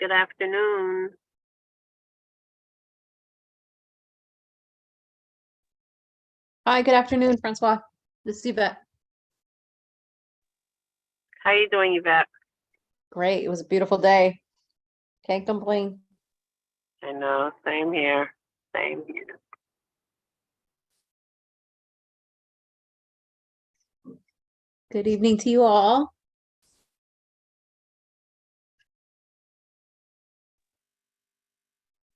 Good afternoon. Hi, good afternoon, Francois. This is Yvette. How you doing, Yvette? Great. It was a beautiful day. Can't complain. I know, same here. Same here. Good evening to you all.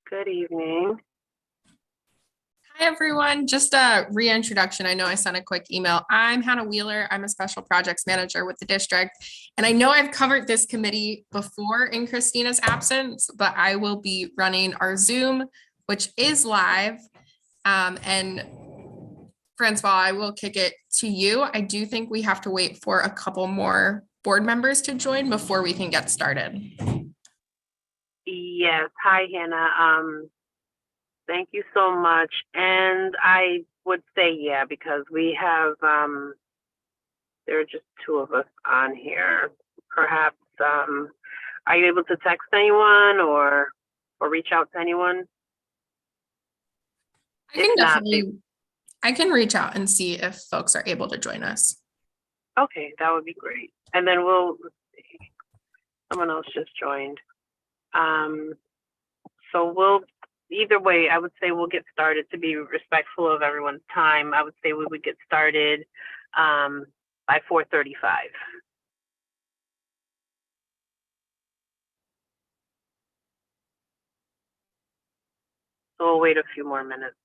Good evening. Hi, everyone. Just a reintroduction. I know I sent a quick email. I'm Hannah Wheeler. I'm a special projects manager with the district. And I know I've covered this committee before in Christina's absence, but I will be running our Zoom, which is live. And Francois, I will kick it to you. I do think we have to wait for a couple more board members to join before we can get started. Yes. Hi, Hannah. Thank you so much. And I would say, yeah, because we have, there are just two of us on here. Perhaps, are you able to text anyone or reach out to anyone? I can reach out and see if folks are able to join us. Okay, that would be great. And then let's see, someone else just joined. So either way, I would say we'll get started to be respectful of everyone's time. I would say we would get started by 4:35. So we'll wait a few more minutes.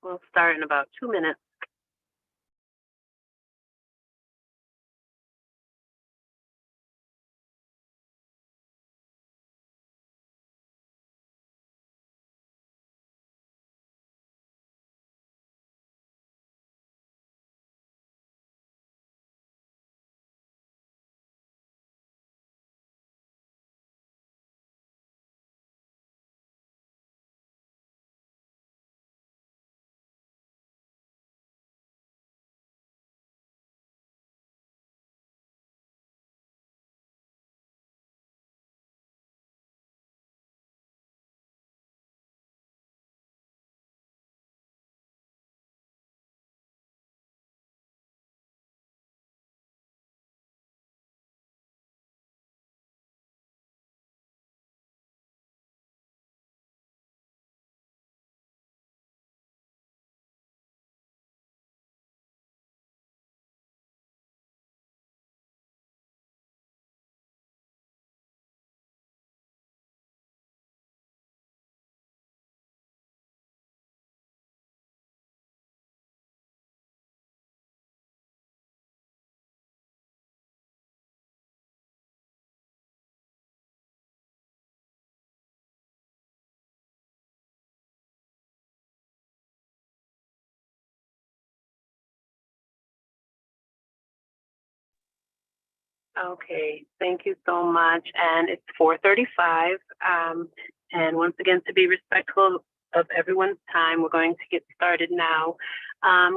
We'll start in about 2 minutes. Okay, thank you so much. And it's 4:35. And once again, to be respectful of everyone's time, we're going to get started now.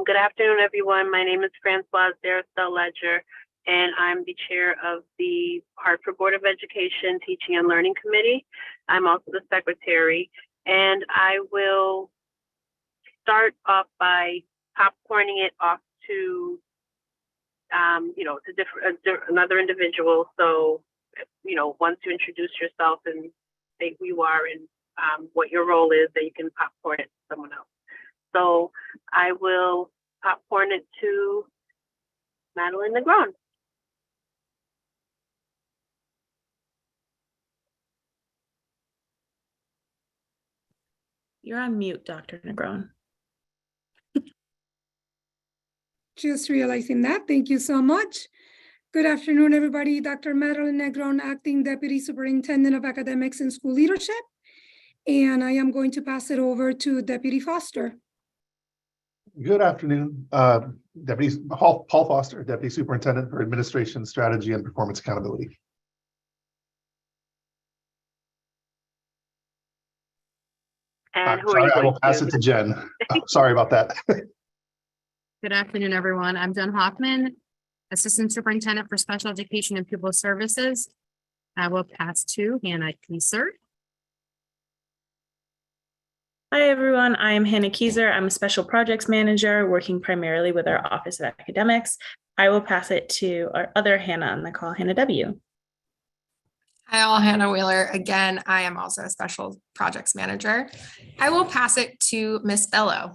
Good afternoon, everyone. My name is Francoise Darastel Ledger, and I'm the chair of the Hartford Board of Education Teaching and Learning Committee. I'm also the secretary, and I will start off by popcorning it off to to another individual. So, once you introduce yourself and say who you are and what your role is, then you can popcorn it to someone else. So I will popcorn it to Madeline Negron. You're on mute, Dr. Negron. Just realizing that. Thank you so much. Good afternoon, everybody. Dr. Madeline Negron, Acting Deputy Superintendent of Academics and School Leadership. And I am going to pass it over to Deputy Foster. Good afternoon, Paul Foster, Deputy Superintendent for Administration, Strategy, and Performance Accountability. And who are you I going will pass it to Jen. Sorry about that. Good afternoon, everyone. I'm Jen Hoffman, Assistant Superintendent for Special Education and Pupil Services. I will pass to Hannah Kieser. Hi, everyone. I am Hannah Kieser. I'm a Special Projects Manager working primarily with our Office of Academics. I will pass it to our other Hannah on the call, Hannah W. Hi, all. Hannah Wheeler. Again, I am also a Special Projects Manager. I will pass it to Miss Bello.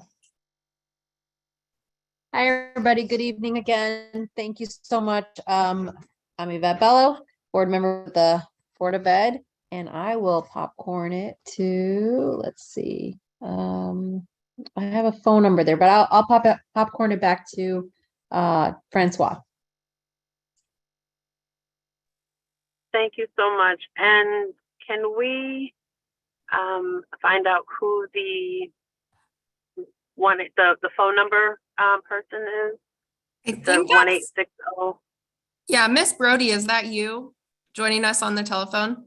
Hi, everybody. Good evening again. Thank you so much. I'm Yvette Bello, board member of the Board of Ed, and I will popcorn it to, let's see. I have a phone number there, but I'll popcorn it back to Francois. Thank you so much. And can we find out who the phone number person is? I The think 1860. yeah, Miss Brody, is that you joining us on the telephone?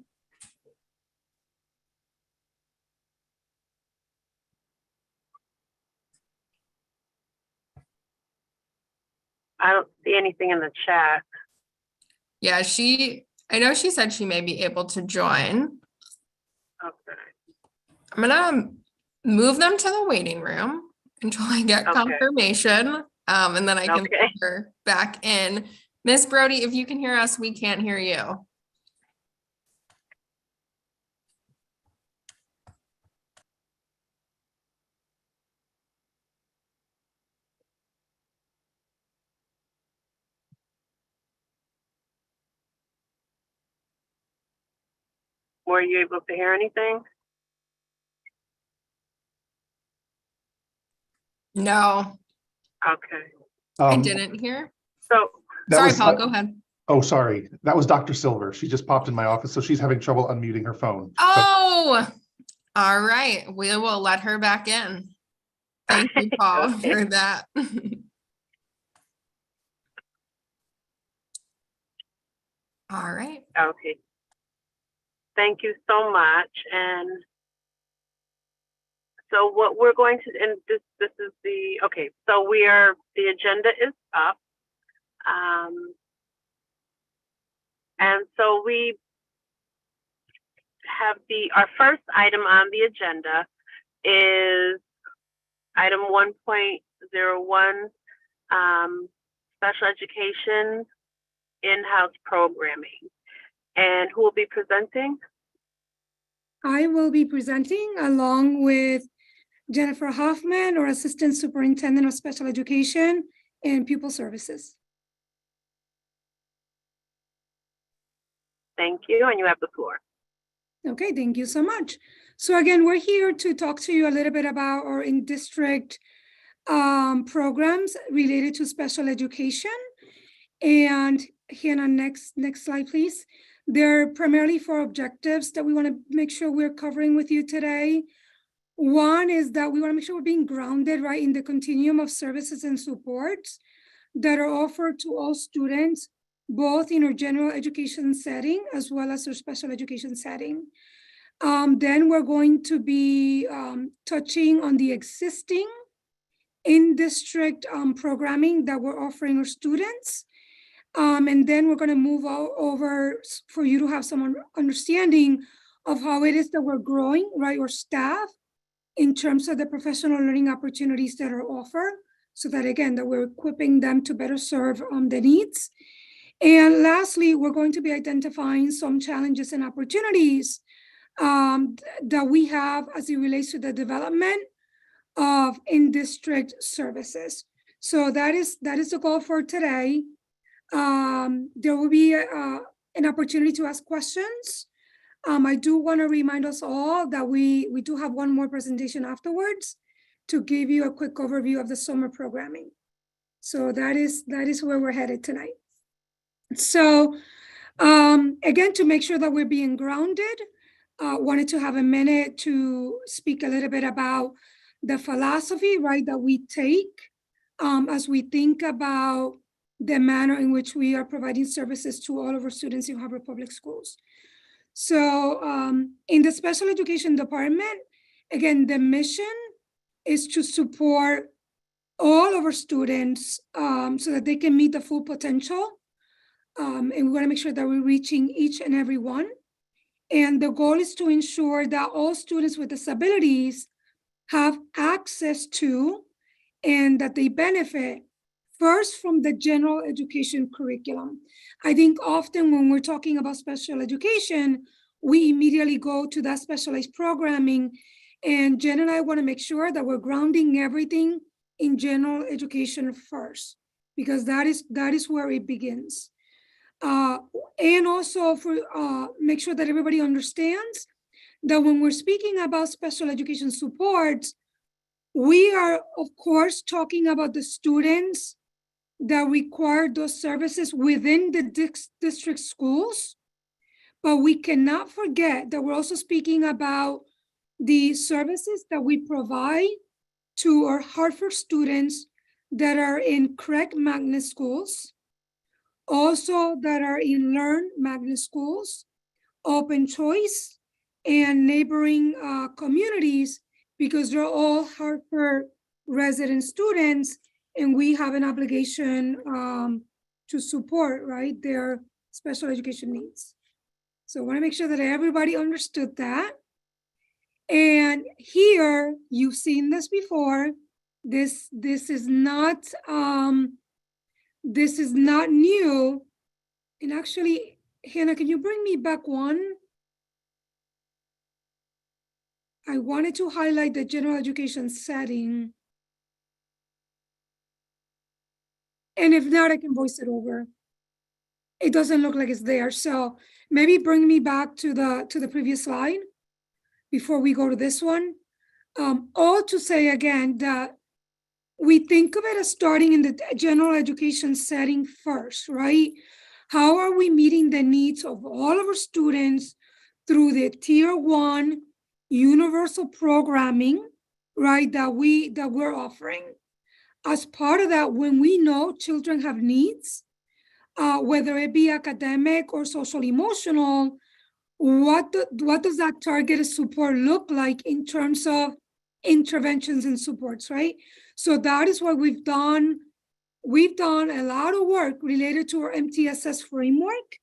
I don't see anything in the chat. Yeah, I know she said she may be able to join. Okay. I'm gonna move them to the waiting room until I get Okay. confirmation. And then I can Okay. put her back in. Miss Brody, if you can hear us, we can't hear you. Were you able to hear anything? No, Okay. I didn't hear. So, Sorry, Paul, go ahead. Oh, sorry. That was Dr. Silver. She just popped in my office, so she's having trouble unmuting her phone. Oh, all right. We will let her back in. Thank you, Paul, Okay. for that. All right. okay. Thank you so much. And so what we're going to, and this is okay, so the agenda is up. And so we have our first item on the agenda is item 1.01, special education in-house programming. And who will be presenting? I will be presenting along with Jennifer Hoffman, or Assistant Superintendent of Special Education and Pupil Services. Thank you, and you have the floor. Okay, thank you so much. So again, we're here to talk to you a little bit about our in-district programs related to special education. And Hannah, next slide, please. They're primarily for objectives that we want to make sure we're covering with you today. One is that we want to make sure we're being grounded right in the continuum of services and supports that are offered to all students both in our general education setting as well as our special education setting. Then we're going to be touching on the existing in-district programming that we're offering our students. And then we're going to move over for you to have some understanding of how it is that we're growing, right, our staff in terms of the professional learning opportunities that are offered, so that again, that we're equipping them to better serve the needs. And lastly, we're going to be identifying some challenges and opportunities that we have as it relates to the development of in-district services. So that is the goal for today. There will be an opportunity to ask questions. I do want to remind us all that we do have one more presentation afterwards to give you a quick overview of the summer programming. So that is where we're headed tonight. So again, to make sure that we're being grounded, wanted to have a minute to speak a little bit about the philosophy, right, that we take as we think about the manner in which we are providing services to all of our students in Harvard Public Schools. So in the special education department, again, the mission is to support all of our students so that they can meet the full potential. And we want to make sure that we're reaching each and every one. And the goal is to ensure that all students with disabilities have access to and that they benefit first from the general education curriculum. I think often when we're talking about special education, we immediately go to that specialized programming. And Jen and I want to make sure that we're grounding everything in general education first, because that is where it begins. And also for make sure that everybody understands that when we're speaking about special education supports, we are, of course, talking about the students that require those services within the district schools. But we cannot forget that we're also speaking about the services that we provide to our Hartford students that are in Craig Magnet schools, also that are in Learn Magnet schools, Open Choice, and neighboring communities, because they're all Hartford resident students, and we have an obligation to support, right, their special education needs. So I want to make sure that everybody understood that. And here, you've seen this before. This is not new. And actually, Hannah, can you bring me back one? I wanted to highlight the general education setting. And if not, I can voice it over. It doesn't look like it's there. So maybe bring me back to the previous slide before we go to this one. All to say again that we think of it as starting in the general education setting first, right? How are we meeting the needs of all of our students through the Tier 1 universal programming, right, that we're offering? As part of that, when we know children have needs, whether it be academic or social emotional, what does that targeted support look like in terms of interventions and supports, right? So that is what we've done. We've done a lot of work related to our MTSS framework.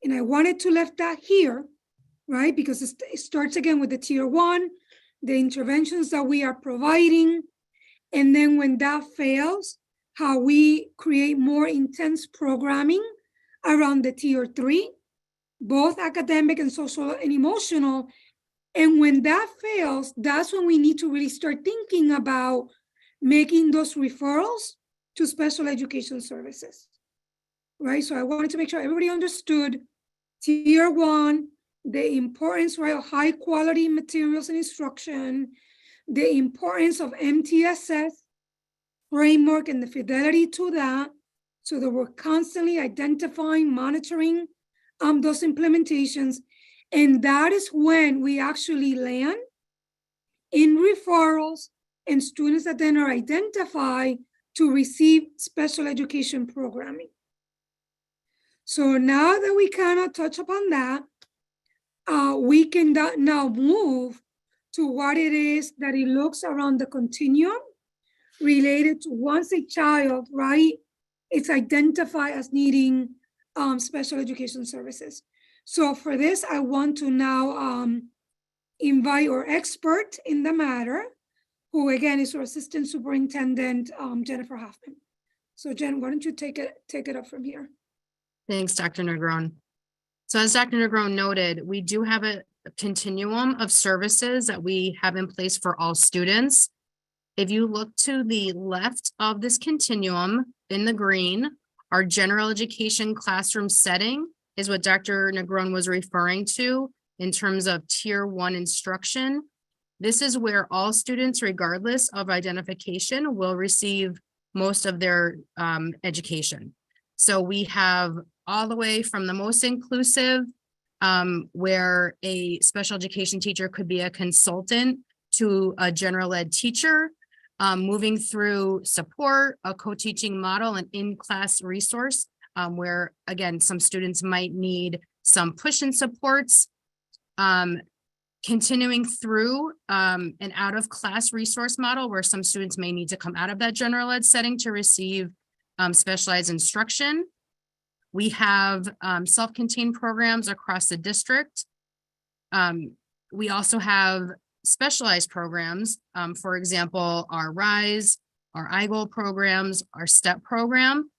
And I wanted to left that here, right? Because it starts again with the Tier 1, the interventions that we are providing. And then when that fails, how we create more intense programming around the Tier 3, both academic and social and emotional. And when that fails, that's when we need to really start thinking about making those referrals to special education services, right? So I wanted to make sure everybody understood Tier 1, the importance, right, of high quality materials and instruction, the importance of MTSS framework and the fidelity to that, so that we're constantly identifying, monitoring those implementations. And that is when we actually land in referrals and students that then are identified to receive special education programming. So now that we kind of touch upon that, we can now move to what it is that it looks around the continuum related to once a child, right, it's identified as needing special education services. So for this, I want to now invite our expert in the matter, who again is our Assistant Superintendent, Jennifer Hoffman. So Jen, why don't you take it up from here? Thanks, Dr. Negron. So as Dr. Negron noted, we do have a continuum of services that we have in place for all students. If you look to the left of this continuum in the green, our general education classroom setting is what Dr. Negron was referring to in terms of tier 1 instruction. This is where all students, regardless of identification, will receive most of their education. So we have all the way from the most inclusive, where a special education teacher could be a consultant, to a general ed teacher, moving through support, a co-teaching model, and in-class resource, where again, some students might need some push-in supports, continuing through an out-of-class resource model where some students may need to come out of that general ed setting to receive specialized instruction. We have self-contained programs across the district. We also have specialized programs, for example, our RISE, our iGoal programs, our STEP program,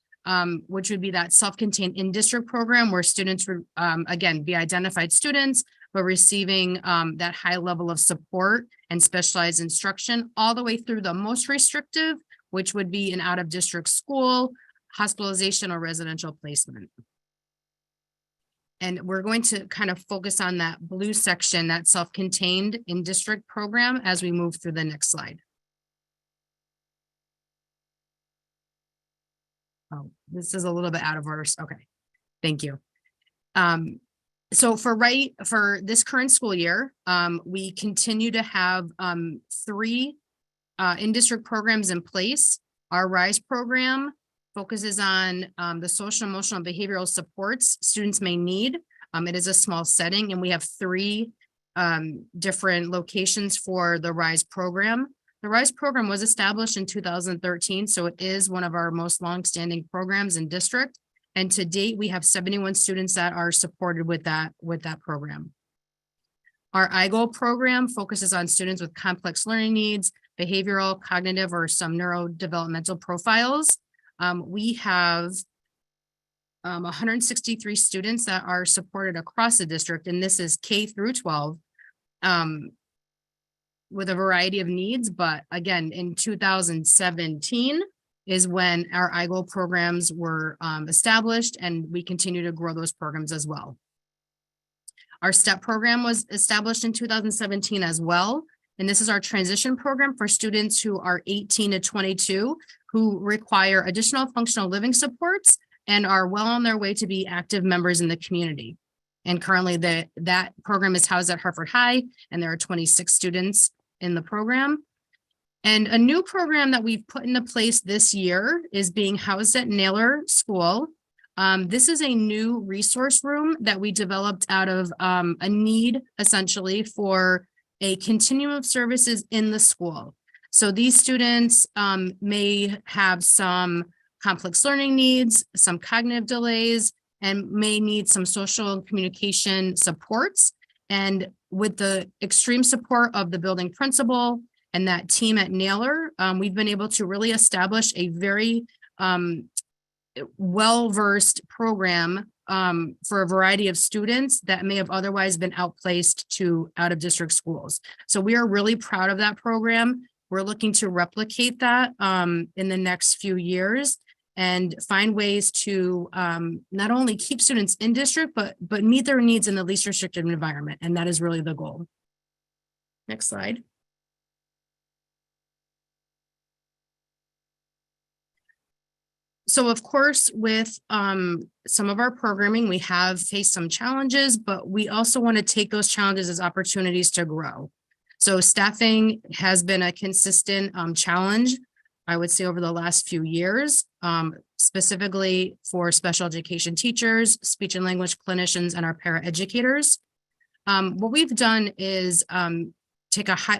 which would be that self-contained in-district program where students would, again, be identified students, but receiving that high level of support and specialized instruction, all the way through the most restrictive, which would be an out-of-district school, hospitalization, or residential placement. And we're going to kind of focus on that blue section, that self-contained in-district program, as we move through the next slide. Oh, this is a little bit out of order. Okay, thank you. So for this current school year, we continue to have 3 in-district programs in place. Our RISE program focuses on the social, emotional, and behavioral supports students may need. It is a small setting, and we have 3 different locations for the RISE program. The RISE program was established in 2013, so it is one of our most longstanding programs in district. And to date, we have 71 students that are supported with that program. Our iGoal program focuses on students with complex learning needs, behavioral, cognitive, or some neurodevelopmental profiles. We have 163 students that are supported across the district, and this is K through 12, with a variety of needs. But again, in 2017 is when our iGoal programs were established, and we continue to grow those programs as well. Our STEP program was established in 2017 as well. And this is our transition program for students who are 18 to 22 who require additional functional living supports and are well on their way to be active members in the community. And currently that program is housed at Hartford High, and there are 26 students in the program. And a new program that we've put into place this year is being housed at Naylor School. This is a new resource room that we developed out of a need, essentially, for a continuum of services in the school. So these students may have some complex learning needs, some cognitive delays, and may need some social communication supports. And with the extreme support of the building principal and that team at Naylor, we've been able to really establish a very well-versed program for a variety of students that may have otherwise been outplaced to out-of-district schools. So we are really proud of that program. We're looking to replicate that in the next few years and find ways to not only keep students in district, but meet their needs in the least restrictive environment. And that is really the goal. Next slide. So of course, with some of our programming, we have faced some challenges, but we also want to take those challenges as opportunities to grow. So staffing has been a consistent challenge I would say over the last few years, specifically for special education teachers, speech and language clinicians, and our paraeducators. What we've done is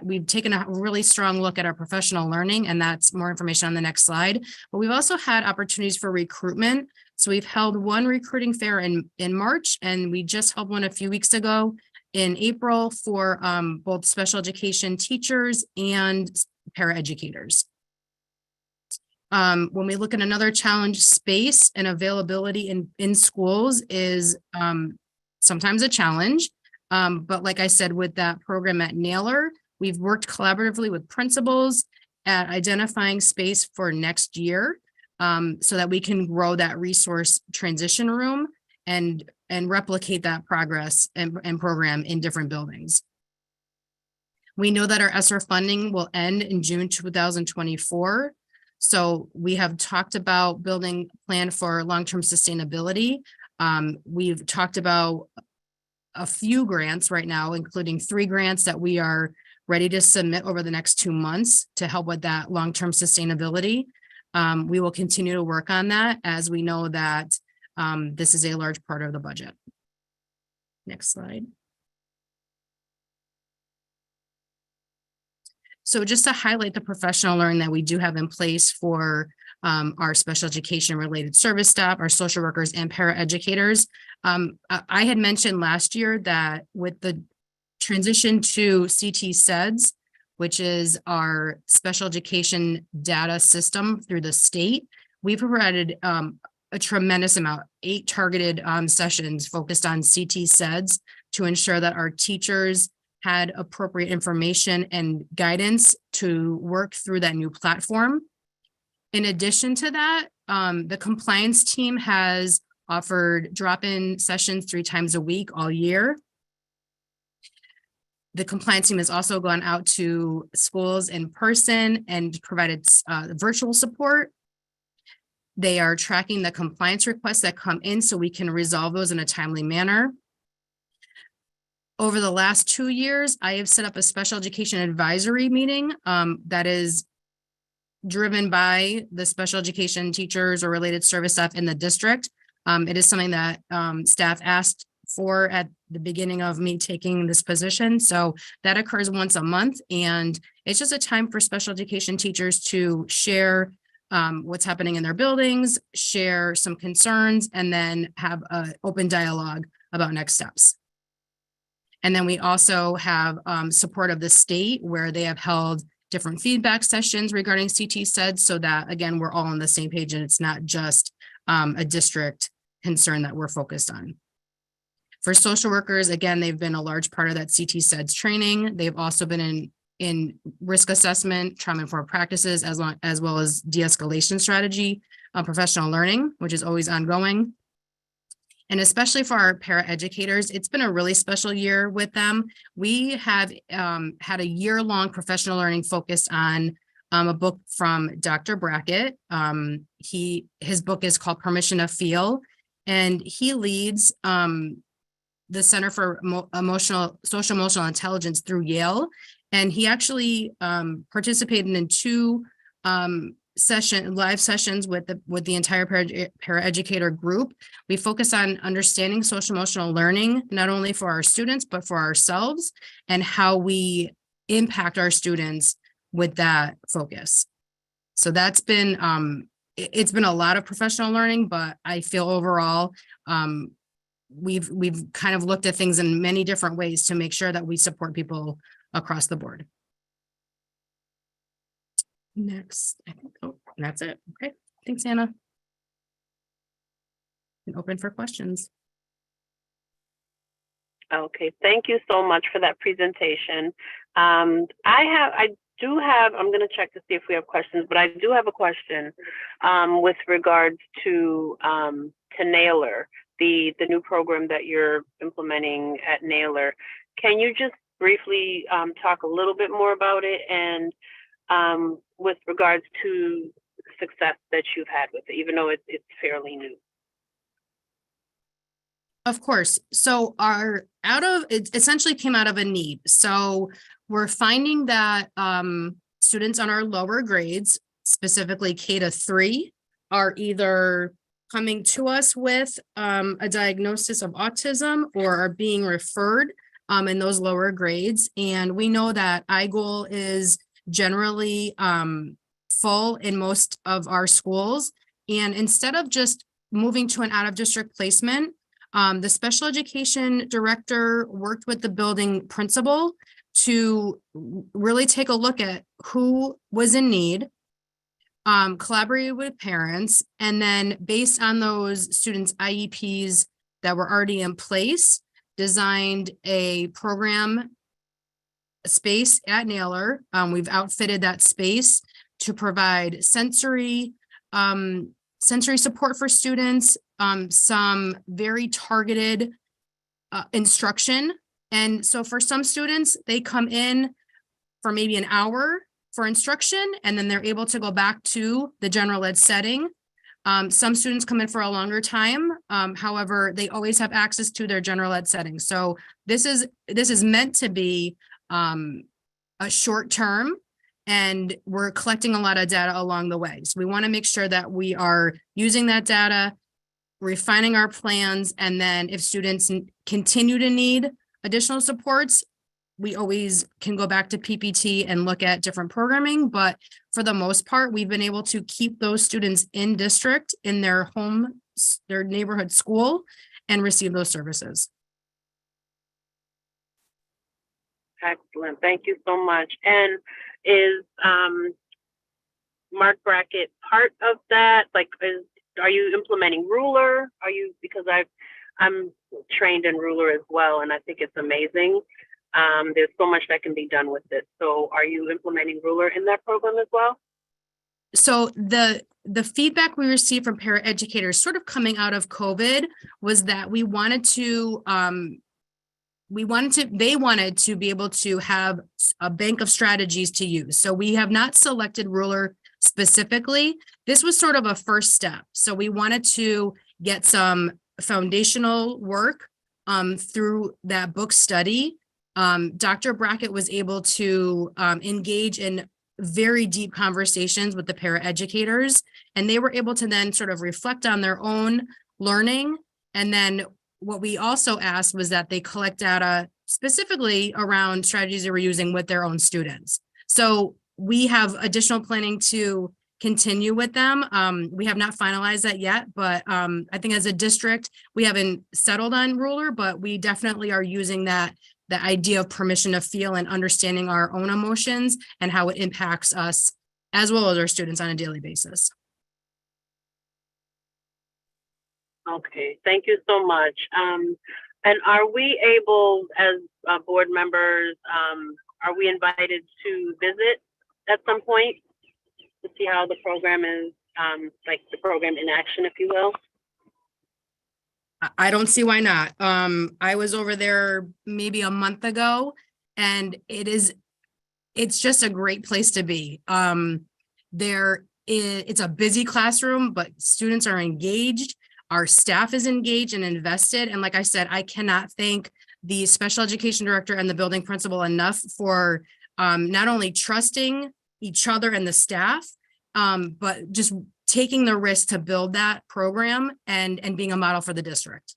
we've taken a really strong look at our professional learning, and that's more information on the next slide. But we've also had opportunities for recruitment. So we've held one recruiting fair in March, and we just held one a few weeks ago in April for both special education teachers and paraeducators. When we look at another challenge, space and availability in schools is sometimes a challenge. But like I said, with that program at Naylor, we've worked collaboratively with principals at identifying space for next year so that we can grow that resource transition room and replicate that progress and program in different buildings. We know that our ESSER funding will end in June 2024. So we have talked about building a plan for long-term sustainability. We've talked about a few grants right now, including 3 grants that we are ready to submit over the next 2 months to help with that long-term sustainability. We will continue to work on that as we know that this is a large part of the budget. Next slide. So just to highlight the professional learning that we do have in place for our special education related service staff, our social workers and paraeducators. I had mentioned last year that with the transition to CT SEDS, which is our special education data system through the state, we provided a tremendous amount, 8 targeted sessions focused on CT SEDS to ensure that our teachers had appropriate information and guidance to work through that new platform. In addition to that, the compliance team has offered drop-in sessions 3 times a week all year. The compliance team has also gone out to schools in person and provided virtual support. They are tracking the compliance requests that come in so we can resolve those in a timely manner. Over the last 2 years, I have set up a special education advisory meeting that is driven by the special education teachers or related service staff in the district. It is something that staff asked for at the beginning of me taking this position. So that occurs once a month, and it's just a time for special education teachers to share what's happening in their buildings, share some concerns, and then have an open dialogue about next steps. And then we also have support of the state where they have held different feedback sessions regarding CT SEDS so that, again, we're all on the same page and it's not just a district concern that we're focused on. For social workers, again, they've been a large part of that CT SEDS training. They've also been in risk assessment, trauma-informed practices, as well as de-escalation strategy, professional learning, which is always ongoing. And especially for our paraeducators, it's been a really special year with them. We have had a year-long professional learning focused on a book from Dr. Brackett. His book is called Permission to Feel, and he leads the Center for Social Emotional Intelligence through Yale. And he actually participated in 2 live sessions with the entire paraeducator group. We focus on understanding social emotional learning, not only for our students, but for ourselves and how we impact our students with that focus. So that's been, it's been a lot of professional learning, but I feel overall, we've kind of looked at things in many different ways to make sure that we support people across the board. Next, I think, oh, that's it. Okay, thanks, Anna. And open for questions. Okay, thank you so much for that presentation. I'm going to check to see if we have questions, but I do have a question with regards to Naylor, the new program that you're implementing at Naylor. Can you just briefly talk a little bit more about it and with regards to success that you've had with it, even though it's fairly new? Of course. So it essentially came out of a need. So we're finding that students on our lower grades, specifically K-3, are either coming to us with a diagnosis of autism or are being referred in those lower grades. And we know that iGoal is generally full in most of our schools. And instead of just moving to an out-of-district placement, the special education director worked with the building principal to really take a look at who was in need, collaborated with parents, and then based on those students' IEPs that were already in place, designed a program space at Naylor. We've outfitted that space to provide sensory support for students, some very targeted instruction. And so for some students, they come in for maybe an hour for instruction, and then they're able to go back to the general ed setting. Some students come in for a longer time. However, they always have access to their general ed setting. So this is meant to be a short term, and we're collecting a lot of data along the way. So we want to make sure that we are using that data, refining our plans, and then if students continue to need additional supports, we always can go back to PPT and look at different programming. But for the most part, we've been able to keep those students in district in their neighborhood school and receive those services. Excellent. Thank you so much. And is Mark Brackett part of that? Like, are you implementing Ruler? Because I'm trained in Ruler as well, and I think it's amazing. There's so much that can be done with it. So are you implementing Ruler in that program as well? So the feedback we received from paraeducators sort of coming out of COVID was that they wanted to be able to have a bank of strategies to use. So we have not selected Ruler specifically. This was sort of a first step. So we wanted to get some foundational work through that book study. Dr. Brackett was able to engage in very deep conversations with the paraeducators, and they were able to then sort of reflect on their own learning. And then what we also asked was that they collect data specifically around strategies they were using with their own students. So we have additional planning to continue with them. We have not finalized that yet, but I think as a district, we haven't settled on Ruler, but we definitely are using the idea of permission to feel and understanding our own emotions and how it impacts us as well as our students on a daily basis. Okay, thank you so much. And are we able, as board members, are we invited to visit at some point to see how the program is, like the program in action, if you will? I don't see why not. I was over there maybe a month ago, and it's just a great place to be. It's a busy classroom, but students are engaged. Our staff is engaged and invested. And like I said, I cannot thank the special education director and the building principal enough for not only trusting each other and the staff, but just taking the risk to build that program and being a model for the district.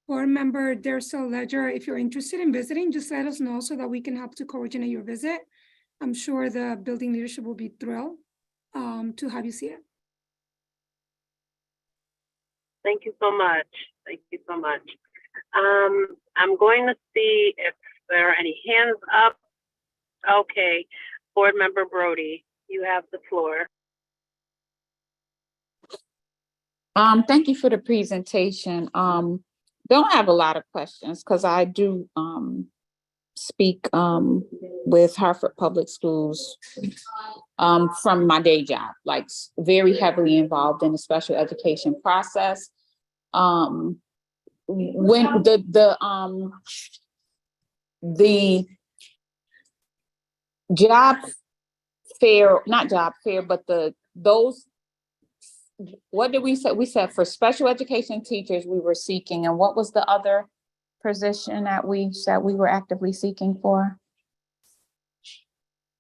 Board member Darcel Ledger, if you're interested in visiting, just let us know so that we can help to coordinate your visit. I'm sure the building leadership will be thrilled to have you see it. Thank you so much. Thank you so much. I'm going to see if there are any hands up. Okay, Board Member Brody, you have the floor. Thank you for the presentation. Don't have a lot of questions because I do speak with Hartford Public Schools from my day job, like very heavily involved in the special education process. When the job fair, not job fair, but those, what did we say? We said for special education teachers we were seeking, and what was the other position that we said we were actively seeking for?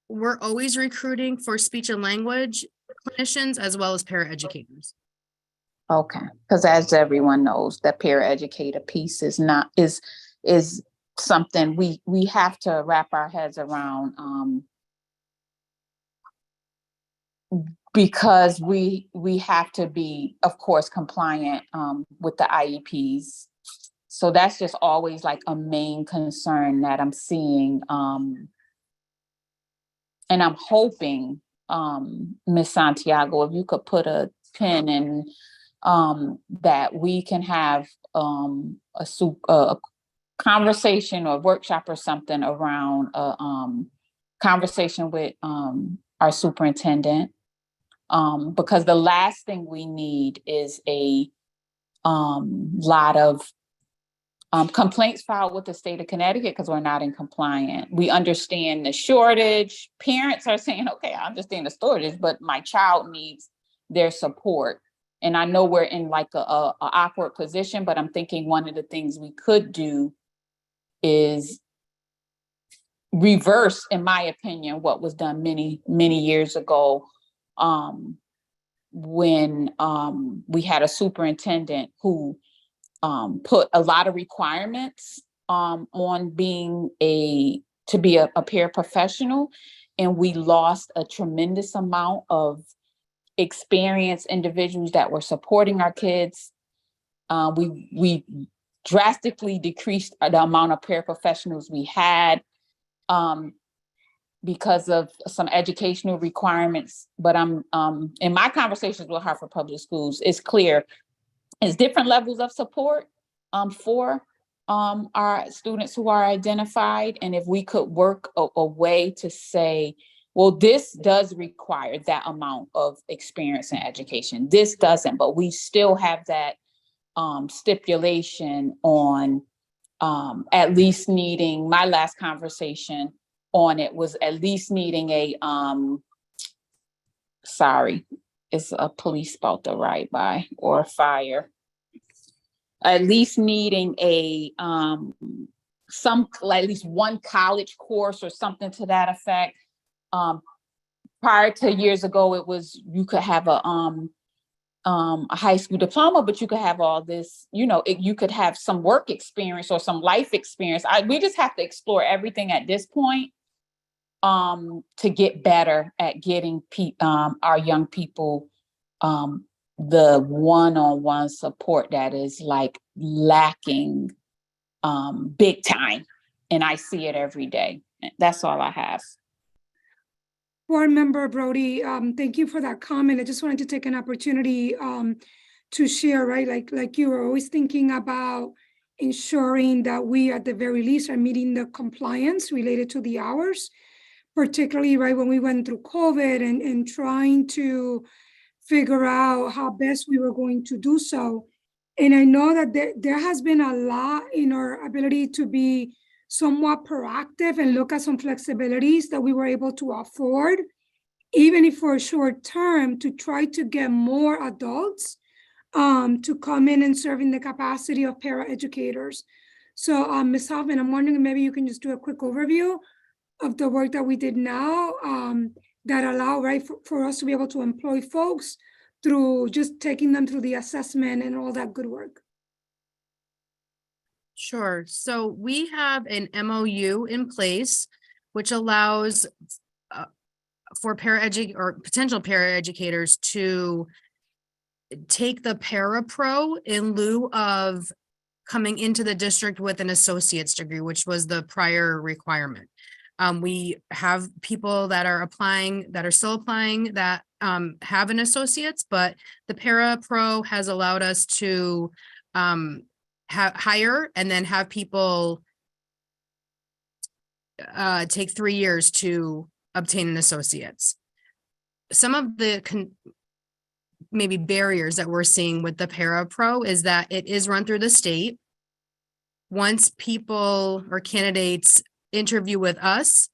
we're always recruiting for speech and language clinicians as well as paraeducators. Okay, because as everyone knows, the paraeducator piece is something we have to wrap our heads around, because we have to be, of course, compliant with the IEPs. So that's just always like a main concern that I'm seeing. And I'm hoping, Ms. Santiago, if you could put a pin in that we can have a conversation or workshop or something around a conversation with our superintendent, because the last thing we need is a lot of complaints filed with the state of Connecticut because we're not in compliant. We understand the shortage. Parents are saying, okay, I understand the shortage, but my child needs their support. And I know we're in like a awkward position, but I'm thinking one of the things we could do is reverse, in my opinion, what was done many, many years ago, when we had a superintendent who put a lot of requirements on being to be a paraprofessional, and we lost a tremendous amount of experienced individuals that were supporting our kids. We drastically decreased the amount of paraprofessionals we had because of some educational requirements. But I'm in my conversations with Hartford Public Schools, it's clear it's different levels of support for our students who are identified. And if we could work a way to say, well, this does require that amount of experience and education. This doesn't, but we still have that stipulation on at least needing, my last conversation on it was at least needing a, sorry, it's a police about to ride by or a fire. At least needing a at least one college course or something to that effect. Prior to years ago, it was you could have a high school diploma, but you could have all this, you could have some work experience or some life experience. We just have to explore everything at this point to get better at getting our young people the one-on-one support that is like lacking big time. And I see it every day. That's all I have. Board Member Brody, thank you for that comment. I just wanted to take an opportunity to share, right? Like you were always thinking about ensuring that we at the very least are meeting the compliance related to the hours, particularly right when we went through COVID and trying to figure out how best we were going to do so. And I know that there has been a lot in our ability to be somewhat proactive and look at some flexibilities that we were able to afford, even if for a short term, to try to get more adults to come in and serve in the capacity of paraeducators. So Ms. Hoffman, I'm wondering maybe you can just do a quick overview of the work that we did now that allow, right, for us to be able to employ folks through just taking them through the assessment and all that good work. Sure. So we have an MOU in place, which allows for potential paraeducators to take the parapro in lieu of coming into the district with an associate's degree, which was the prior requirement. We have people that are still applying that have an associate's, but the parapro has allowed us to hire and then have people take 3 years to obtain an associate's. Some of the maybe barriers that we're seeing with the parapro is that it is run through the state. Once people or candidates interview with us,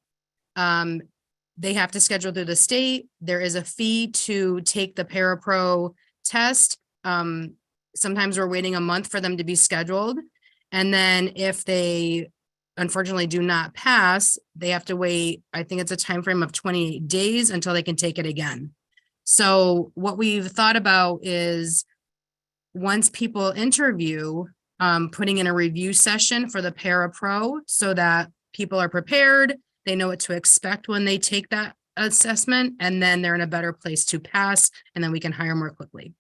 they have to schedule through the state. There is a fee to take the parapro test. Sometimes we're waiting a month for them to be scheduled. And then if they unfortunately do not pass, they have to wait, I think it's a time frame of 28 days until they can take it again. So what we've thought about is once people interview, putting in a review session for the para-pro so that people are prepared, they know what to expect when they take that assessment, and then they're in a better place to pass, and then we can hire more quickly.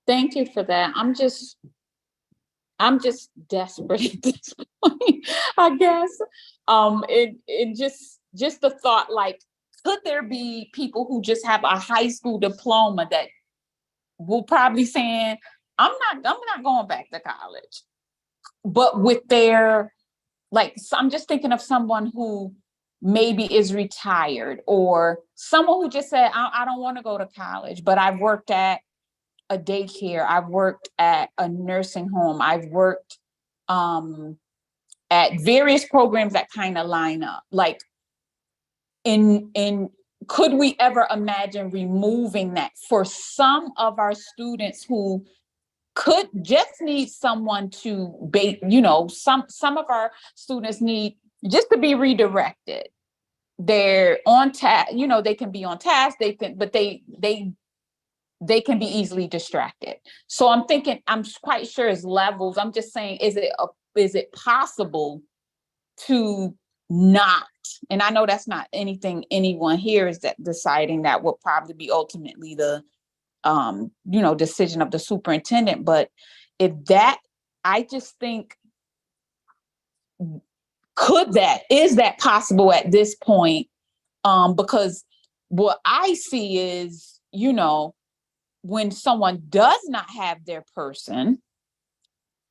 Thank you for that. I'm just desperate at this point, I guess. It just the thought, like, could there be people who just have a high school diploma that will probably saying, I'm not going back to college, but with their, like, so I'm just thinking of someone who maybe is retired, or someone who just said, I don't want to go to college, but I've worked at a daycare, I've worked at a nursing home, I've worked at various programs that kind of line up. Like, in could we ever imagine removing that for some of our students who could just need someone to some of our students need just to be redirected. They're on task, they can be on task, but they can be easily distracted. So I'm thinking, I'm quite sure it's levels. I'm just saying, is it possible to not, and I know that's not anything anyone here is that deciding, that will probably be ultimately the decision of the superintendent. But I just think, is that possible at this point? Because what I see is, when someone does not have their person,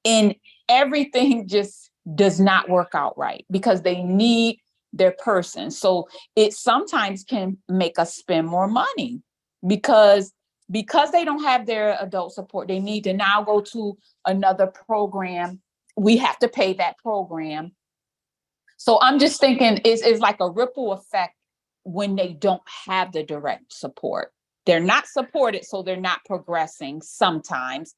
and everything just does not work out right because they need their person. So it sometimes can make us spend more money because they don't have their adult support. They need to now go to another program. We have to pay that program. So I'm just thinking it's like a ripple effect when they don't have the direct support. They're not supported, so they're not progressing sometimes,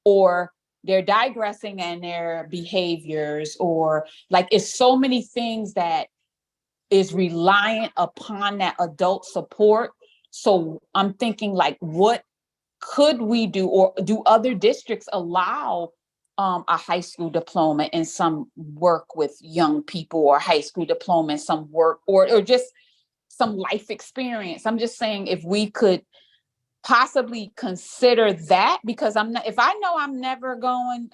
or they're digressing in their behaviors, or like, it's so many things that is reliant upon that adult support. So I'm thinking, like, what could we do, or do other districts allow a high school diploma and some work with young people, or high school diploma and some work, or just some life experience? I'm just saying, if we could possibly consider that, because if I know I'm not going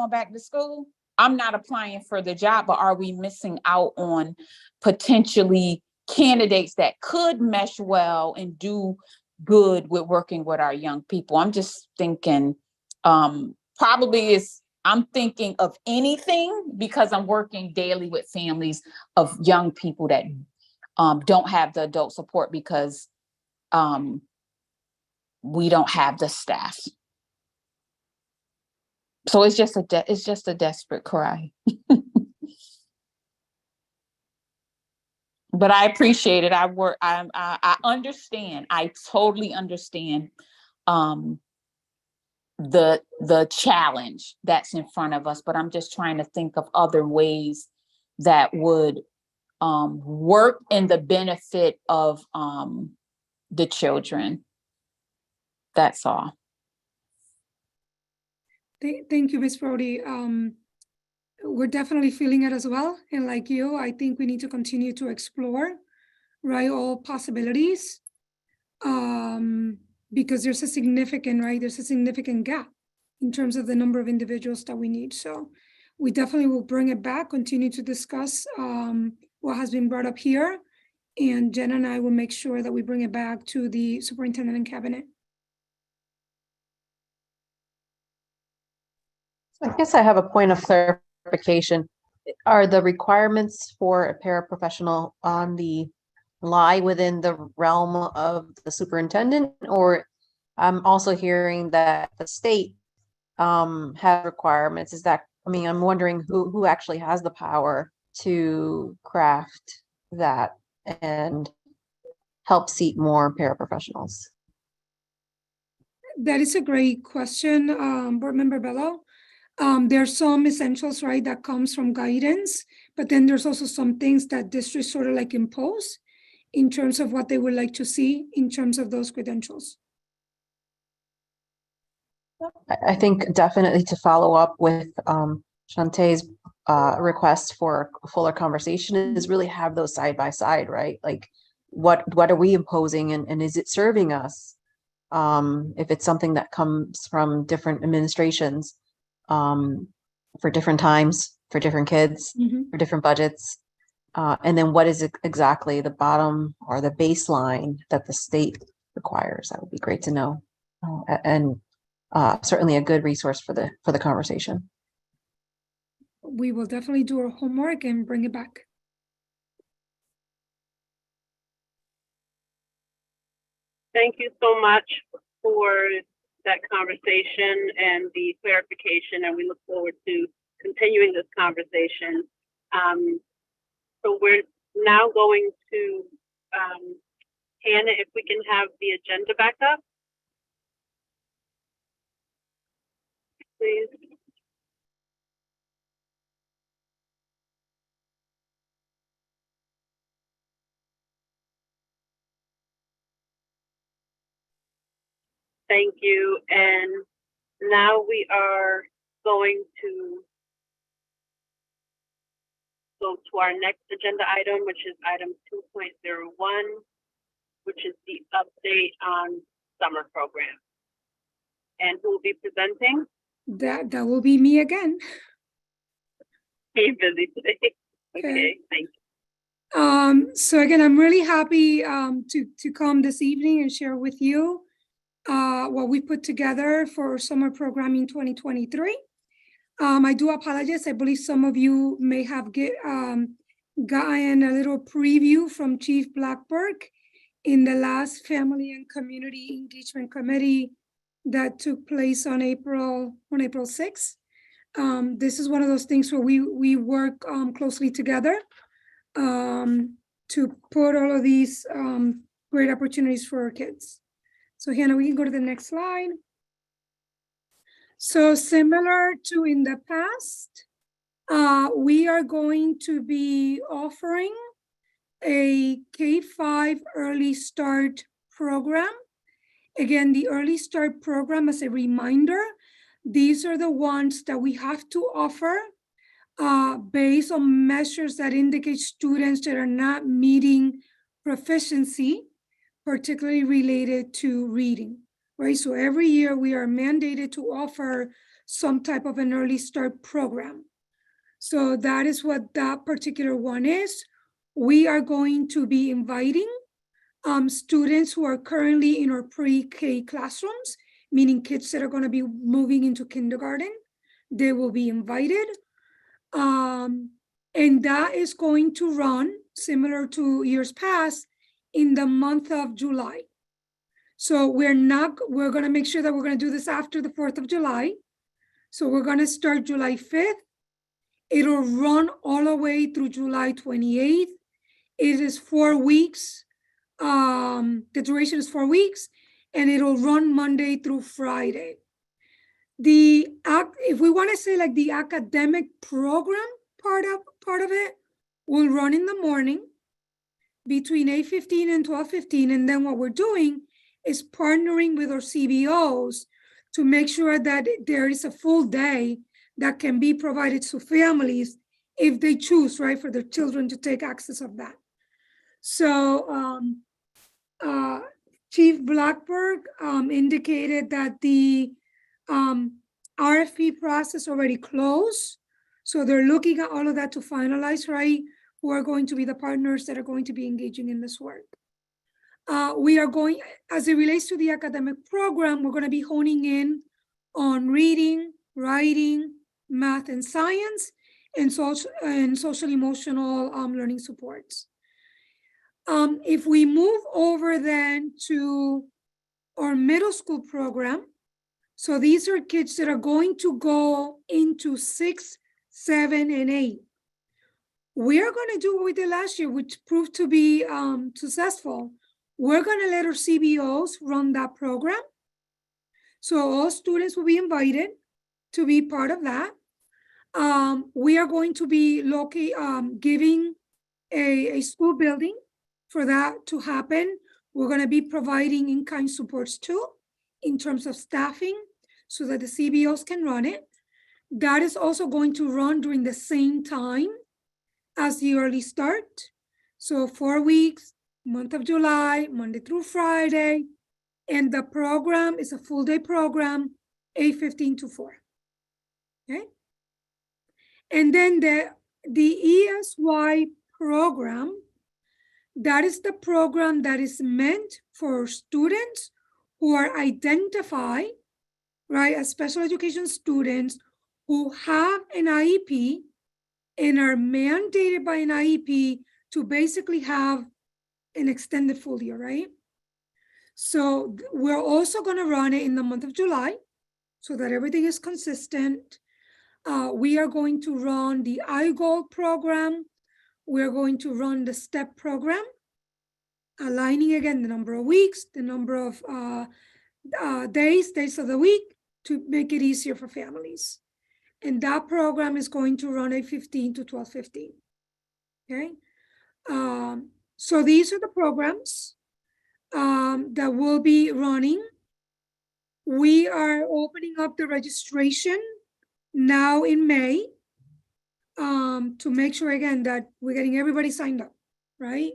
back to school, I'm not applying for the job. But are we missing out on potentially candidates that could mesh well and do good with working with our young people? I'm just thinking, I'm thinking of anything, because I'm working daily with families of young people that don't have the adult support because we don't have the staff. So it's just a desperate cry. But I appreciate it. I understand. I totally understand the challenge that's in front of us, but I'm just trying to think of other ways that would work in the benefit of the children. That's all. Thank you, Ms. Brody. We're definitely feeling it as well. And like you, I think we need to continue to explore, right, all possibilities. Because there's a significant gap in terms of the number of individuals that we need. So we definitely will bring it back, continue to discuss what has been brought up here. And Jen and I will make sure that we bring it back to the superintendent and cabinet. I guess I have a point of clarification. Are the requirements for a paraprofessional lie within the realm of the superintendent, or I'm also hearing that the state has requirements? I'm wondering who actually has the power to craft that and help seat more paraprofessionals. That is a great question, Board Member Bello. There are some essentials, right, that comes from guidance, but then there's also some things that districts sort of like impose in terms of what they would like to see in terms of those credentials. I think definitely to follow up with Shantae's request for a fuller conversation is really have those side by side, right? Like what are we imposing and is it serving us? If it's something that comes from different administrations, for different times, for different kids, for different budgets. And then what is exactly the bottom or the baseline that the state requires? That would be great to know. And certainly a good resource for the conversation. We will definitely do our homework and bring it back. Thank you so much for that conversation and the clarification, and we look forward to continuing this conversation. So we're now going to, Hannah, if we can have the agenda back up, please. Thank you. And now we are going to go to our next agenda item, which is item 2.01, which is the update on summer program. And who will be presenting? That will be me again. Be busy today. Okay, thank you. So again, I'm really happy to come this evening and share with you what we put together for summer programming 2023. I do apologize. I believe some of you may have gotten a little preview from Chief Blackburg in the last Family and Community Engagement Committee that took place on April 6th. This is one of those things where we work closely together to put all of these great opportunities for our kids. So Hannah, we can go to the next slide. So similar to in the past, we are going to be offering a K-5 early start program. Again, the early start program, as a reminder, these are the ones that we have to offer based on measures that indicate students that are not meeting proficiency, particularly related to reading, right? So every year we are mandated to offer some type of an early start program. So that is what that particular one is. We are going to be inviting students who are currently in our pre-K classrooms, meaning kids that are going to be moving into kindergarten. They will be invited. And that is going to run, similar to years past, in the month of July. So we're going to make sure that we're going to do this after the 4th of July. So we're going to start July 5th. It'll run all the way through July 28th. It is 4 weeks. The duration is 4 weeks, and it'll run Monday through Friday. If we want to say like the academic program part of it will run in the morning between 8:15 and 12:15, and then what we're doing is partnering with our CBOs to make sure that there is a full day that can be provided to families if they choose, right, for their children to take access of that. So Chief Blackburg indicated that the RFP process already closed. So they're looking at all of that to finalize, right, who are going to be the partners that are going to be engaging in this work. We are going, as it relates to the academic program, we're going to be honing in on reading, writing, math, and science, and social emotional learning supports. If we move over then to our middle school program, so these are kids that are going to go into 6, 7, and 8. We are going to do what we did last year, which proved to be successful. We're going to let our CBOs run that program. So all students will be invited to be part of that. We are going to be giving a school building for that to happen. We're going to be providing in-kind supports too, in terms of staffing, so that the CBOs can run it. That is also going to run during the same time as the early start. So 4 weeks, month of July, Monday through Friday. And the program is a full day program, 8:15 to 4. Okay. And then the ESY program, that is the program that is meant for students who are identified, right, as special education students who have an IEP and are mandated by an IEP to basically have an extended full year, right? So we're also going to run it in the month of July so that everything is consistent. We are going to run the iGold program. We're going to run the STEP program, aligning again the number of weeks, the number of days of the week to make it easier for families. And that program is going to run 8:15 to 12:15. Okay. So these are the programs that will be running. We are opening up the registration now in May to make sure again that we're getting everybody signed up, right?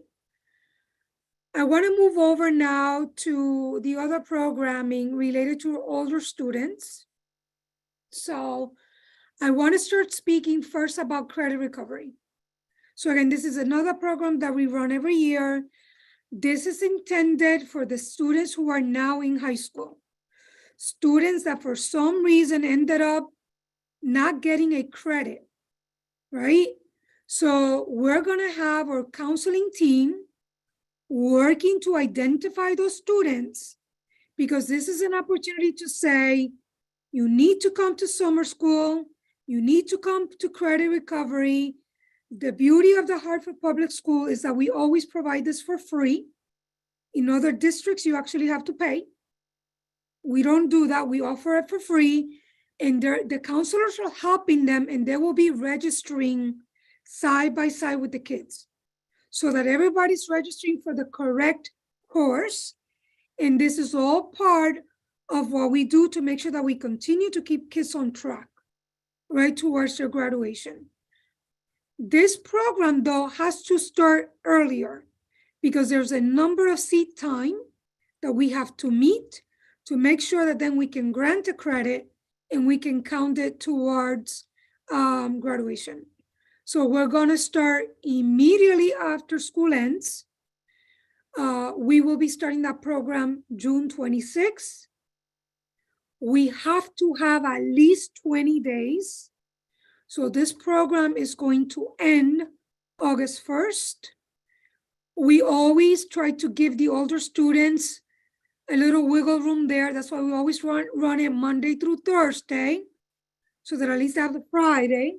I want to move over now to the other programming related to older students. So I want to start speaking first about credit recovery. So again, this is another program that we run every year. This is intended for the students who are now in high school. Students that for some reason ended up not getting a credit, right? So we're gonna have our counseling team working to identify those students, because this is an opportunity to say, you need to come to summer school, you need to come to credit recovery. The beauty of the Hartford Public School is that we always provide this for free. In other districts, you actually have to pay. We don't do that. We offer it for free. And the counselors are helping them, and they will be registering side by side with the kids so that everybody's registering for the correct course. And this is all part of what we do to make sure that we continue to keep kids on track, right, towards their graduation. This program, though, has to start earlier because there's a number of seat time that we have to meet to make sure that then we can grant a credit and we can count it towards graduation. So we're gonna start immediately after school ends. We will be starting that program June 26th. We have to have at least 20 days. So this program is going to end August 1st. We always try to give the older students a little wiggle room there. That's why we always run it Monday through Thursday, so that at least they have the Friday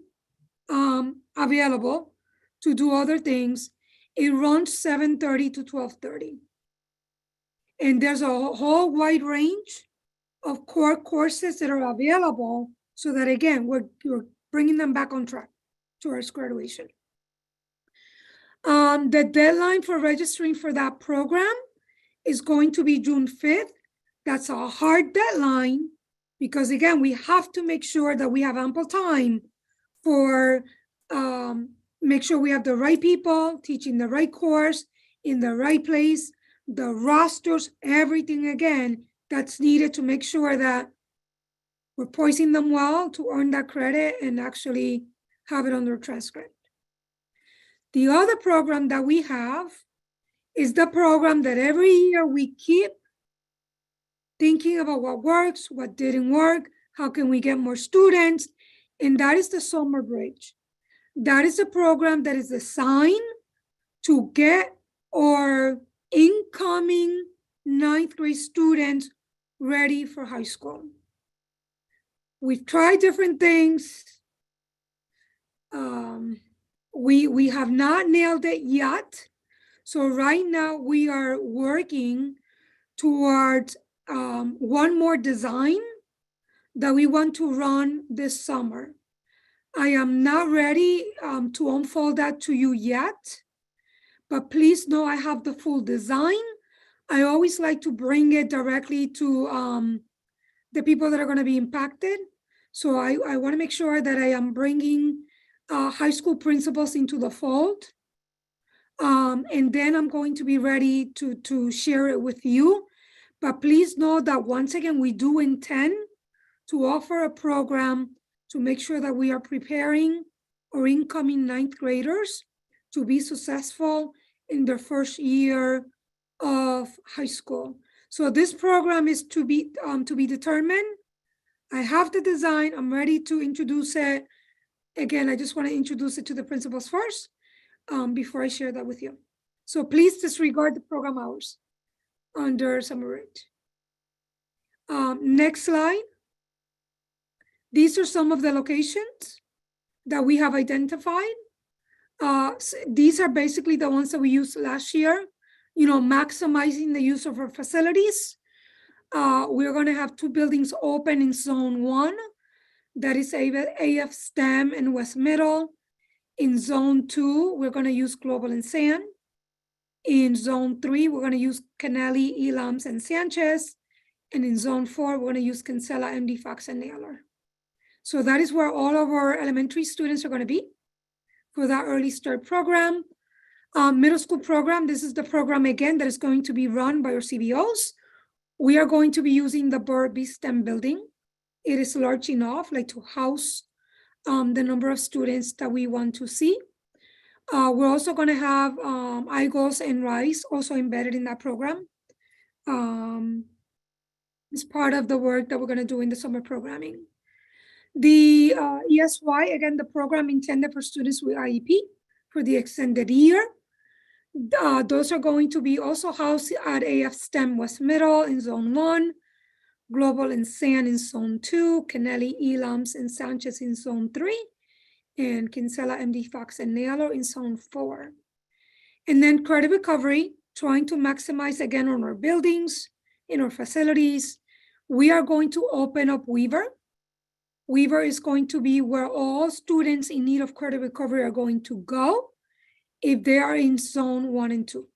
available to do other things. It runs 7:30 to 12:30. And there's a whole wide range of core courses that are available so that, again, we're bringing them back on track towards graduation. The deadline for registering for that program is going to be June 5th. That's a hard deadline because, again, we have to make sure that we have ample time for make sure we have the right people teaching the right course in the right place, the rosters, everything, again, that's needed to make sure that we're poising them well to earn that credit and actually have it on their transcript. The other program that we have is the program that every year we keep thinking about what works, what didn't work, how can we get more students, and that is the Summer Bridge. That is a program that is designed to get our incoming 9th grade students ready for high school. We've tried different things. We have not nailed it yet. So right now we are working towards one more design that we want to run this summer. I am not ready to unfold that to you yet, but please know I have the full design. I always like to bring it directly to the people that are going to be impacted. So I want to make sure that I am bringing high school principals into the fold. And then I'm going to be ready to share it with you. But please know that once again, we do intend to offer a program to make sure that we are preparing our incoming ninth graders to be successful in their first year of high school. So this program is to be determined. I have the design. I'm ready to introduce it. Again, I just want to introduce it to the principals first before I share that with you. So please disregard the program hours under summer rate. Next slide. These are some of the locations that we have identified. These are basically the ones that we used last year, maximizing the use of our facilities. We're going to have 2 buildings open in Zone 1. That is AF STEM and West Middle. In Zone 2, we're going to use Global and San. In Zone 3, we're going to use Kennelly, Elams, and Sanchez. And in Zone 4, we're going to use Kinsella, MD Fox, and Naylor. So that is where all of our elementary students are going to be for that early start program. Middle school program, this is the program again that is going to be run by our CBOs. We are going to be using the Burby STEM building. It is large enough to house the number of students that we want to see. We're also going to have IGOS and RISE also embedded in that program. It's part of the work that we're going to do in the summer programming. The ESY, again, the program intended for students with IEP for the extended year. Those are going to be also housed at AF STEM West Middle in Zone 1, Global and San in Zone 2, Kennelly, Elams, and Sanchez in Zone 3, and Kinsella, MD Fox, and Naylor in Zone 4. And then credit recovery, trying to maximize again on our buildings, in our facilities. We are going to open up Weaver. Weaver is going to be where all students in need of credit recovery are going to go if they are in Zone 1 and 2.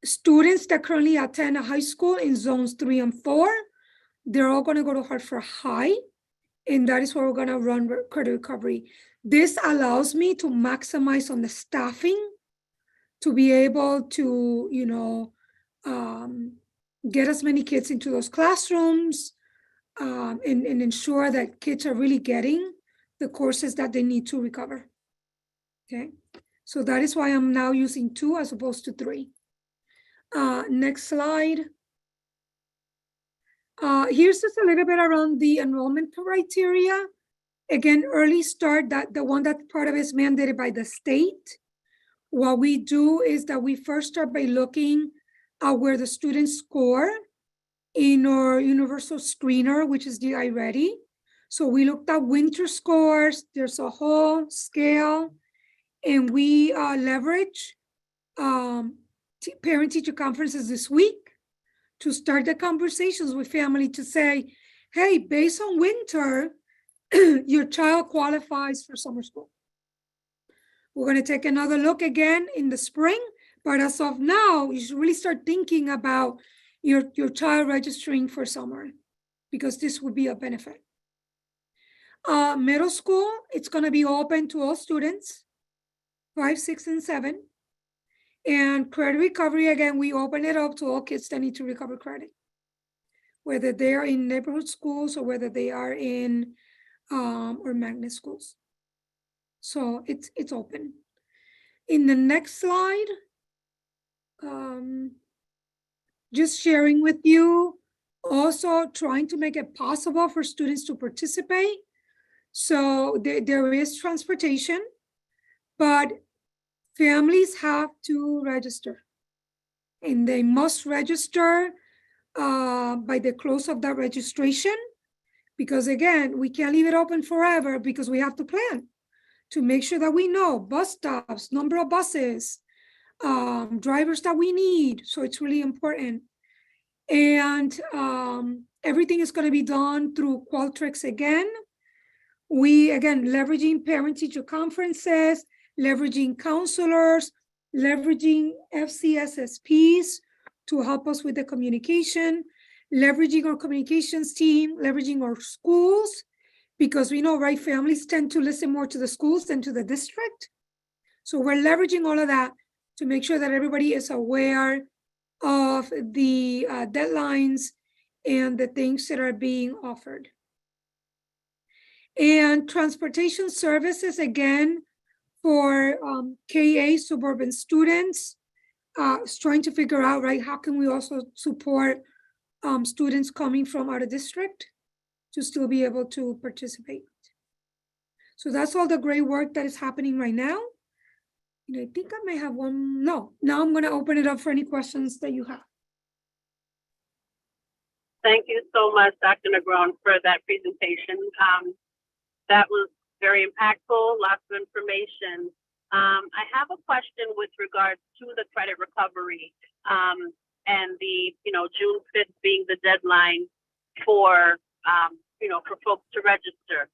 Students that currently attend a high school in Zones 3 and 4, they're all going to go to Hartford High, and that is where we're going to run credit recovery. This allows me to maximize on the staffing to be able to, get as many kids into those classrooms, and ensure that kids are really getting the courses that they need to recover. Okay, so that is why I'm now using 2 as opposed to 3. Next slide. Here's just a little bit around the enrollment criteria. Again, early start, that the one that part of it is mandated by the state. What we do is that we first start by looking at where the students score in our universal screener, which is the iReady. So we looked at winter scores. There's a whole scale, and we leverage parent-teacher conferences this week to start the conversations with family to say, hey, based on winter, your child qualifies for summer school. We're going to take another look again in the spring, but as of now, you should really start thinking about your child registering for summer, because this would be a benefit. Middle school, it's going to be open to all students, 5, 6, and 7. And credit recovery, again, we open it up to all kids that need to recover credit, whether they're in neighborhood schools or whether they are in or magnet schools. So it's open. In the next slide, just sharing with you, also trying to make it possible for students to participate. So there is transportation, but families have to register, and they must register by the close of that registration, because again, we can't leave it open forever because we have to plan to make sure that we know bus stops, number of buses, drivers that we need. So it's really important. And everything is going to be done through Qualtrics again. We, again, leveraging parent-teacher conferences, leveraging counselors, leveraging FCSSPs to help us with the communication, leveraging our communications team, leveraging our schools, because we know, right, families tend to listen more to the schools than to the district. So we're leveraging all of that to make sure that everybody is aware of the deadlines and the things that are being offered. And transportation services, again, for KA suburban students, is trying to figure out, right, how can we also support students coming from out of district to still be able to participate. So that's all the great work that is happening right now. And I think I may have one. No, now I'm going to open it up for any questions that you have. Thank you so much, Dr. Negron, for that presentation. That was very impactful, lots of information. I have a question with regards to the credit recovery and the, June 5th being the deadline for, for folks to register.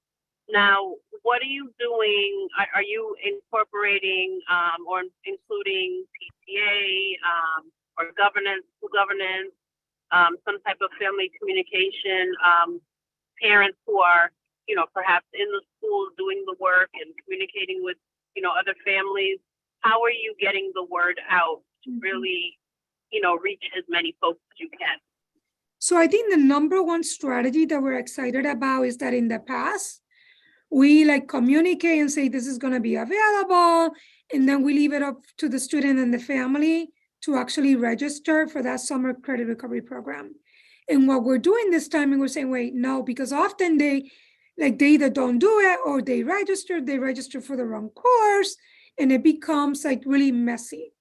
Now, what are you doing? Are you incorporating or including PTA or governance, school governance, some type of family communication, parents who are, perhaps in the school doing the work and communicating with, other families? How are you getting the word out to really, reach as many folks as you can? So I think the number one strategy that we're excited about is that in the past, we communicate and say this is going to be available, and then we leave it up to the student and the family to actually register for that summer credit recovery program. And what we're doing this time, and we're saying, wait, no, because often they either don't do it or they register for the wrong course, and it becomes really messy.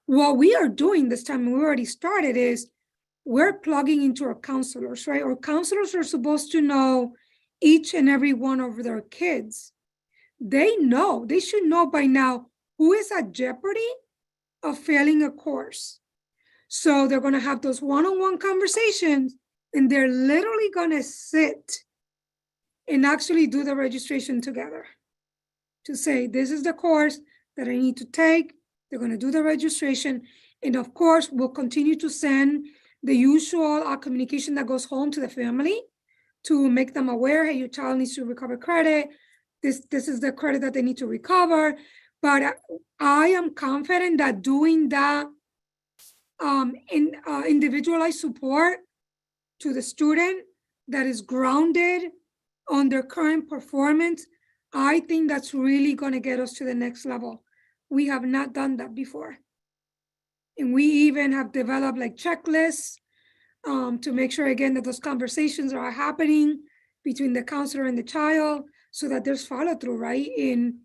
What we are doing this time, and we already started, is we're plugging into our counselors, right? Our counselors are supposed to know each and every one of their kids. They should know by now who is at jeopardy of failing a course. So they're going to have those one-on-one conversations, and they're literally going to sit and actually do the registration together to say, this is the course that I need to take. They're going to do the registration. And of course, we'll continue to send the usual communication that goes home to the family to make them aware, hey, your child needs to recover credit. This is the credit that they need to recover. But I am confident that doing that individualized support to the student that is grounded on their current performance, I think that's really going to get us to the next level. We have not done that before. And we even have developed checklists to make sure, again, that those conversations are happening between the counselor and the child so that there's follow through, right, in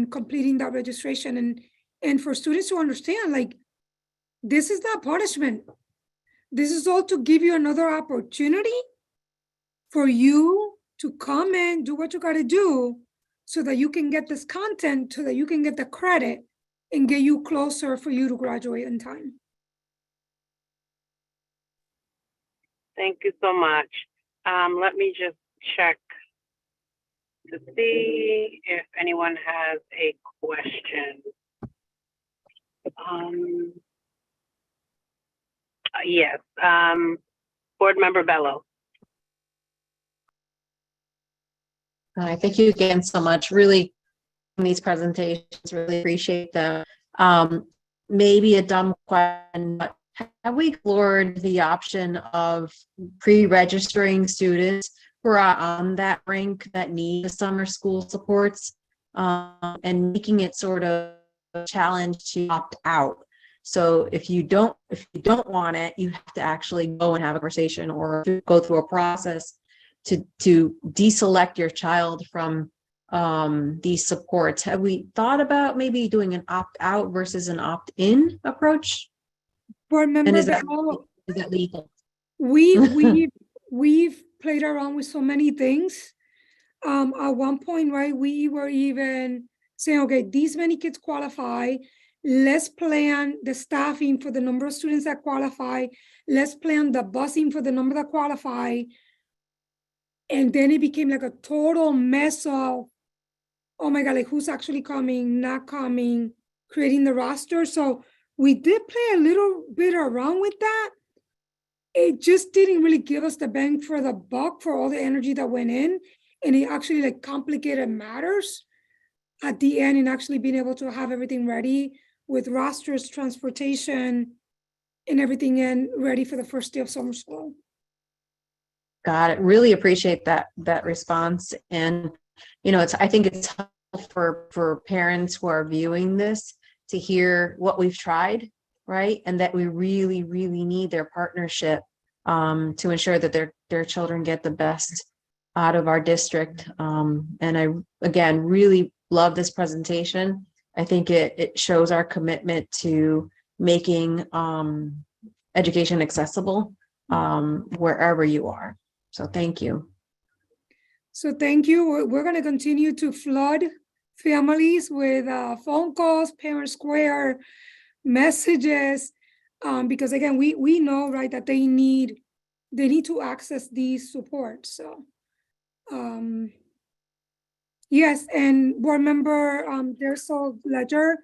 completing that registration. And for students to understand, this is not punishment. This is all to give you another opportunity for you to come and do what you got to do so that you can get this content, so that you can get the credit and get you closer for you to graduate in time. Thank you so much. Let me just check to see if anyone has a question. Yes, Board Member Bello. Hi, thank you again so much. Really, these presentations, really appreciate them. Maybe a dumb question, but have we explored the option of pre-registering students who are on that rank that need the summer school supports and making it sort of a challenge to opt out? So if you don't want it, you have to actually go and have a conversation or go through a process to deselect your child from these supports. Have we thought about maybe doing an opt-out versus an opt-in approach? Board Member, And is that legal? We've played around with so many things. At one point, right, we were even saying, okay, these many kids qualify. let's plan the staffing for the number of students that qualify, let's plan the busing for the number that qualify. And then it became like a total mess of, oh my God, like who's actually coming, not coming, creating the roster. So we did play a little bit around with that. It just didn't really give us the bang for the buck for all the energy that went in. And it actually like complicated matters at the end, and actually being able to have everything ready with rosters, transportation, and everything in ready for the first day of summer school. Got it. Really appreciate that response. And, I think it's helpful for parents who are viewing this to hear what we've tried, right? And that we really, really need their partnership to ensure that their children get the best out of our district. And I, again, really love this presentation. I think it shows our commitment to making education accessible wherever you are. So thank you. So thank you. We're going to continue to flood families with phone calls, parent square messages, because again, we know, right, that they need to access these supports. So yes, and board member there's a ledger.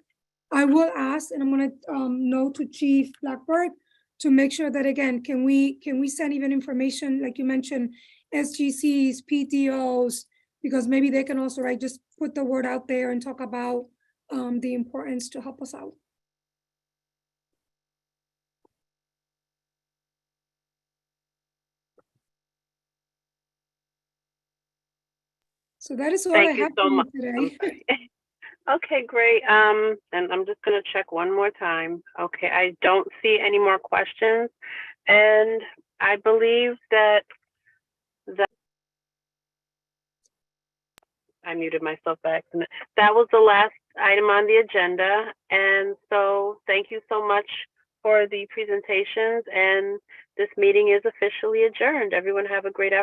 I will ask, and I'm going to note to Chief Blackbird to make sure that, again, can we send even information like you mentioned, SGCs, PTOs, because maybe they can also, right, just put the word out there and talk about the importance to help us out. So that is all I Thank you have so for you much. today. Okay, great. And I'm just going to check one more time. Okay, I don't see any more questions. And I believe that I muted myself by accident. That was the last item on the agenda. And so thank you so much for the presentations. And this meeting is officially adjourned. Everyone have a great afternoon.